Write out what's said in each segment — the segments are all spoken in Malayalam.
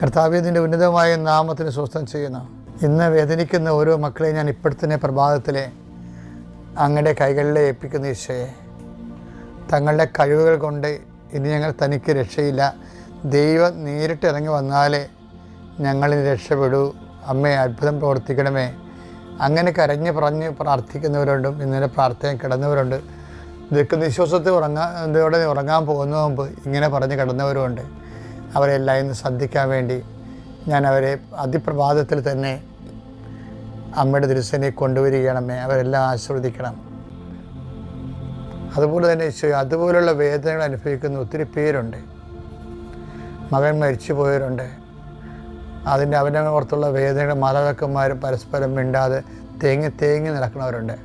കർത്താവേ, നിൻ്റെ ഉന്നതമായ നാമത്തിന് സ്വസ്ഥം ചെയ്യുന്നു. ഇന്ന് വേദനിക്കുന്ന ഓരോ മക്കളെയും ഞാൻ ഇപ്പോഴത്തെ പ്രഭാതത്തിലെ അങ്ങയുടെ കൈകളിൽ ഏൽപ്പിക്കുന്ന ഈശോയെ, തങ്ങളുടെ കഴിവുകൾ കൊണ്ട് ഇനി ഞങ്ങൾ തനിക്ക് രക്ഷയില്ല, ദൈവം നേരിട്ട് ഇറങ്ങി വന്നാലേ ഞങ്ങളിന് രക്ഷപ്പെടൂ, അമ്മേ അത്ഭുതം പ്രവർത്തിക്കണമേ. അങ്ങനെ കരഞ്ഞ് പറഞ്ഞ് പ്രാർത്ഥിക്കുന്നവരുണ്ട്, ഇന്നലെ പ്രാർത്ഥന കിടന്നവരുണ്ട്, ദീർഘനിശ്വാസത്തിൽ ഉറങ്ങാൻ പോകുന്ന മുമ്പ് ഇങ്ങനെ പറഞ്ഞ് കിടന്നവരുമുണ്ട്. അവരെല്ലാം ഇന്ന് ശ്രദ്ധിക്കാൻ വേണ്ടി ഞാൻ അവരെ അതിപ്രഭാതത്തിൽ തന്നെ അമ്മയുടെ തിരുസേനയിൽ കൊണ്ടുവരികയാണമേ. അവരെല്ലാം ആസ്വദിക്കണം. അതുപോലെ തന്നെ അതുപോലുള്ള വേദനകൾ അനുഭവിക്കുന്ന ഒത്തിരി പേരുണ്ട്. മകൻ മരിച്ചു പോയവരുണ്ട്. അവനെ ഓർത്തുള്ള വേദനകൾ മാതാപിതാക്കന്മാരും പരസ്പരം മിണ്ടാതെ തേങ്ങി നടക്കുന്നവരുണ്ട്.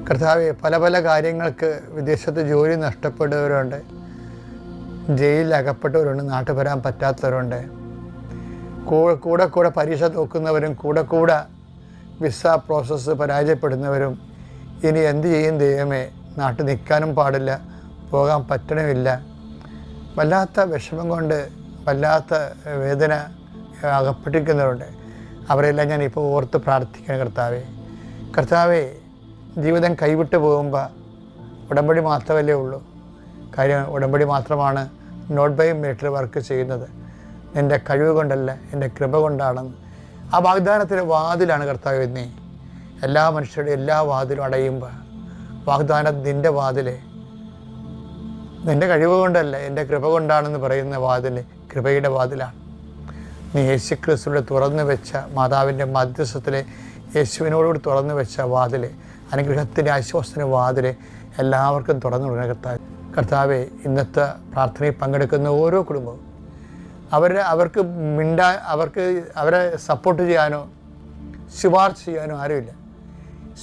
കർത്താവേ, പല പല കാര്യങ്ങൾക്ക് വിദേശത്ത് ജോലി നഷ്ടപ്പെട്ടവരുണ്ട്, ജയിലിൽ അകപ്പെട്ടവരുണ്ട്, നാട്ടിൽ വരാൻ പറ്റാത്തവരുണ്ട്, കൂടെ പരീക്ഷ തോക്കുന്നവരും കൂടെ വിസ പ്രോസസ്സ് പരാജയപ്പെടുന്നവരും. ഇനി എന്ത് ചെയ്യും ദൈവമേ, നാട്ടിൽ നിൽക്കാനും പാടില്ല, പോകാൻ പറ്റണമില്ല. വല്ലാത്ത വിഷമം കൊണ്ട് വല്ലാത്ത വേദന അകപ്പെട്ടിരിക്കുന്നവരുണ്ട്. അവരെല്ലാം ഞാൻ ഇപ്പോൾ ഓർത്ത് പ്രാർത്ഥിക്കണം. കർത്താവേ, ജീവിതം കൈവിട്ട് പോകുമ്പോൾ ഉടമ്പടി മാത്രമല്ലേ ഉള്ളൂ. കാര്യം ഉടമ്പടി മാത്രമാണ് നോട്ട് ബൈ മെറിറ്റിൽ വർക്ക് ചെയ്യുന്നത്. എൻ്റെ കഴിവ് കൊണ്ടല്ല, എൻ്റെ കൃപ കൊണ്ടാണെന്ന്. ആ വാഗ്ദാനത്തിൻ്റെ വാതിലാണ് കർത്താവ്. നീ എല്ലാ മനുഷ്യരുടെയും എല്ലാ വാതിലും അടയുമ്പോൾ വാഗ്ദാനം നിൻ്റെ വാതിലെ, നിൻ്റെ കഴിവ് കൊണ്ടല്ല, എൻ്റെ കൃപ കൊണ്ടാണെന്ന് പറയുന്ന വാതിൽ കൃപയുടെ വാതിലാണ്. നീ യേശുക്രിസ്തുവിനെ തുറന്നു വെച്ച മാതാവിൻ്റെ മധ്യസ്ഥത്തിലെ യേശുവിനോടുകൂടി തുറന്നു വെച്ച വാതിൽ, അനുഗ്രഹത്തിൻ്റെ ആശ്വാസത്തിൻ്റെ വാതിൽ എല്ലാവർക്കും തുറന്നു കൊടുക്കുന്ന കർത്താവെ, ഇന്നത്തെ പ്രാർത്ഥനയിൽ പങ്കെടുക്കുന്ന ഓരോ കുടുംബവും അവരെ സപ്പോർട്ട് ചെയ്യാനോ ശുപാർശ ചെയ്യാനോ ആരുമില്ല.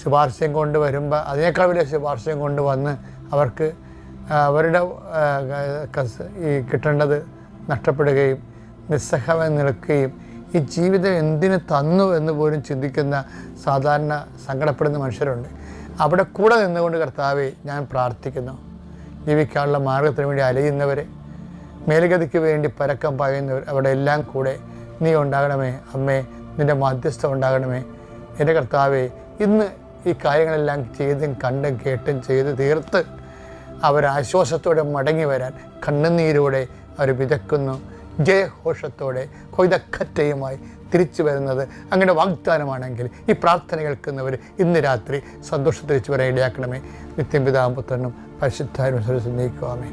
ശുപാർശയും കൊണ്ട് വരുമ്പോൾ അതിനേക്കാൾ വലിയ ശുപാർശയും കൊണ്ട് വന്ന് അവർക്ക് അവരുടെ ഈ കിട്ടേണ്ടത് നഷ്ടപ്പെടുകയും നിസ്സഹായം നിൽക്കുകയും ഈ ജീവിതം എന്തിനു തന്നു എന്ന് പോലും ചിന്തിക്കുന്ന സാധാരണ സങ്കടപ്പെടുന്ന മനുഷ്യരുണ്ട്. അവിടെ കൂടെ നിന്നുകൊണ്ട് കർത്താവെ ഞാൻ പ്രാർത്ഥിക്കുന്നു. ജീവിക്കാനുള്ള മാർഗത്തിന് വേണ്ടി അലയുന്നവരെ, മേലുഗതിക്ക് വേണ്ടി പരക്കം പായുന്നവർ, അവിടെ എല്ലാം കൂടെ നീ ഉണ്ടാകണമേ. അമ്മേ, നിൻ്റെ മധ്യസ്ഥം ഉണ്ടാകണമേ. എൻ്റെ കർത്താവെ, ഇന്ന് ഈ കാര്യങ്ങളെല്ലാം ചെയ്തും കണ്ടും കേട്ടും ചെയ്ത് തീർത്ത് അവരാശ്വാസത്തോടെ മടങ്ങി വരാൻ കണ്ണുനീരോടെ അവർ വിതക്കുന്നു. ജയഘോഷത്തോടെ കൊയ്തക്കറ്റയുമായി തിരിച്ചു വരുന്നത് അങ്ങനെ വാഗ്ദാനമാണെങ്കിൽ ഈ പ്രാർത്ഥന കേൾക്കുന്നവർ ഇന്ന് രാത്രി സന്തോഷത്തിൽ തിരിച്ചു വരാൻ ഇടയാക്കണമേ. നിത്യം പിതാവും പുത്രനും പരിശുദ്ധാത്മാവും നീക്കുവാമേ.